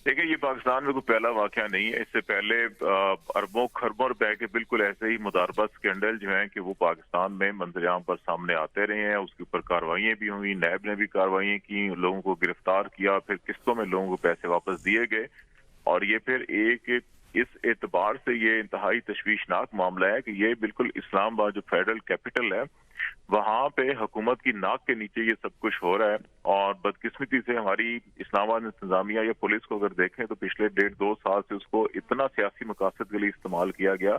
देखिए, ये पाकिस्तान में कोई पहला वाकया नहीं है। इससे पहले अरबों खरबों रुपए के बिल्कुल ऐसे ही मुदारबत स्कैंडल जो हैं कि वो पाकिस्तान में मंजरेआम पर सामने आते रहे हैं। उसके ऊपर कार्रवाइयाँ भी हुई, नैब ने भी कार्रवाइयाँ की, लोगों को गिरफ्तार किया, फिर किस्तों में लोगों को पैसे वापस दिए गए। और ये फिर एक इस एतबार से ये इंतहाई तशवीशनाक मामला है कि ये बिल्कुल इस्लामाबाद जो फेडरल कैपिटल है, वहां पे हुकूमत की नाक के नीचे ये सब कुछ हो रहा है। और बदकिस्मती से हमारी इस्लामाबाद इंतजामिया या पुलिस को अगर देखें तो पिछले 1.5-2 साल से उसको इतना सियासी मकासद के लिए इस्तेमाल किया गया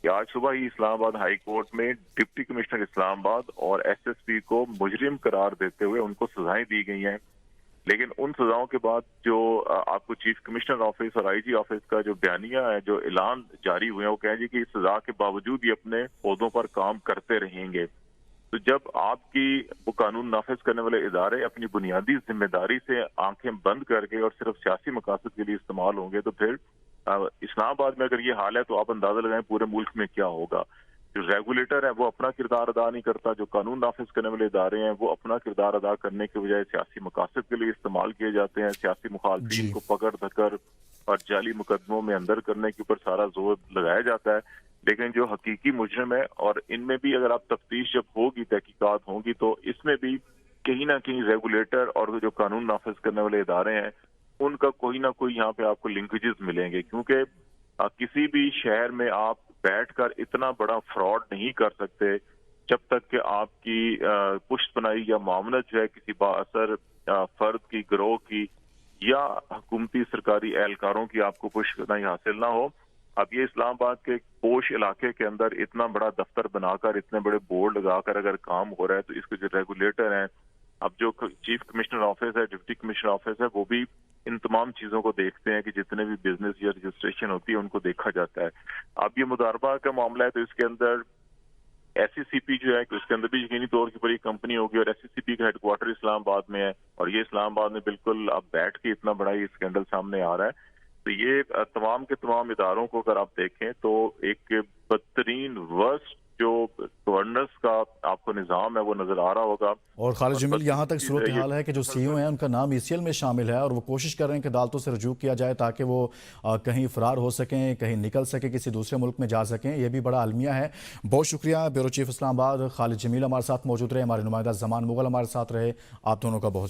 कि आज सुबह ही इस्लामाबाद हाई कोर्ट में डिप्टी कमिश्नर इस्लामाबाद और एसएसपी को मुजरिम करार देते हुए उनको सजाएं दी गई हैं। लेकिन उन सजाओं के बाद जो आपको चीफ कमिश्नर ऑफिस और आईजी ऑफिस का जो बयानिया है, जो ऐलान जारी हुए हैं, वो कहें जी कि इस सजा के बावजूद ये अपने पौधों पर काम करते रहेंगे। तो जब आपकी वो कानून नाफिज करने वाले इदारे अपनी बुनियादी जिम्मेदारी से आंखें बंद करके और सिर्फ सियासी मकासद के लिए इस्तेमाल होंगे, तो फिर इस्लामाबाद में अगर ये हाल है तो आप अंदाजा लगाएं पूरे मुल्क में क्या होगा। जो रेगुलेटर है वो अपना किरदार अदा नहीं करता, जो कानून नाफिज करने वाले इदारे हैं वो अपना किरदार अदा करने के बजाय सियासी मकासद के लिए इस्तेमाल किए जाते हैं। सियासी मुखालफिन जी। को पकड़ धकर और जाली मुकदमों में अंदर करने के ऊपर सारा जोर लगाया जाता है। लेकिन जो हकीकी मुजरिम है, और इनमें भी अगर आप तफ्तीश जब होगी, तहकीकात होंगी, तो इसमें भी कहीं ना कहीं रेगुलेटर और जो कानून नाफिज करने वाले इदारे हैं उनका कोई ना कोई यहाँ पे आपको लिंकेजेस मिलेंगे। क्योंकि किसी भी शहर में आप बैठकर इतना बड़ा फ्रॉड नहीं कर सकते जब तक कि आपकी पुष्तपनाही या मामलत जो है किसी बाअसर फर्द की, गिरोह की या हुकूमती सरकारी एहलकारों की आपको पुष्तपनाही हासिल ना हो। अब ये इस्लामाबाद के पोश इलाके के अंदर इतना बड़ा दफ्तर बनाकर, इतने बड़े बोर्ड लगाकर अगर काम हो रहा है, तो इसके जो रेगुलेटर हैं, अब जो चीफ कमिश्नर ऑफिस है, डिप्टी कमिश्नर ऑफिस है, वो भी इन तमाम चीजों को देखते हैं कि जितने भी बिजनेस या रजिस्ट्रेशन होती है उनको देखा जाता है। अब ये मुदारबा का मामला है तो इसके अंदर एससीसीपी जो है, इसके अंदर भी यकीनी तौर पर एक कंपनी होगी और एससीसीपी का हेडक्वार्टर इस्लामाबाद में है। और ये इस्लामाबाद में बिल्कुल अब बैठ के इतना बड़ा ये स्कैंडल सामने आ रहा है। तो ये तमाम के तमाम इदारों को अगर आप देखें तो एक बदतरीन वर्स्ट जो गवर्नेंस का आपको निजाम है वो नजर आ रहा होगा। और खालिद और जमील, यहाँ तक बदकिस्मती सूरत से ये हाल है कि जो सीईओ हैं उनका नाम ईसीएल में शामिल है और वो कोशिश कर रहे हैं कि अदालतों से रजू किया जाए ताकि वो कहीं फरार हो सकें, कहीं निकल सके, किसी दूसरे मुल्क में जा सकें। ये भी बड़ा अलमिया है। बहुत शुक्रिया। ब्यूरो चीफ इस्लामाबाद खालिद जमील हमारे साथ मौजूद रहे, हमारे नुमाइंदा जमान मुगल हमारे साथ रहे। आप दोनों का बहुत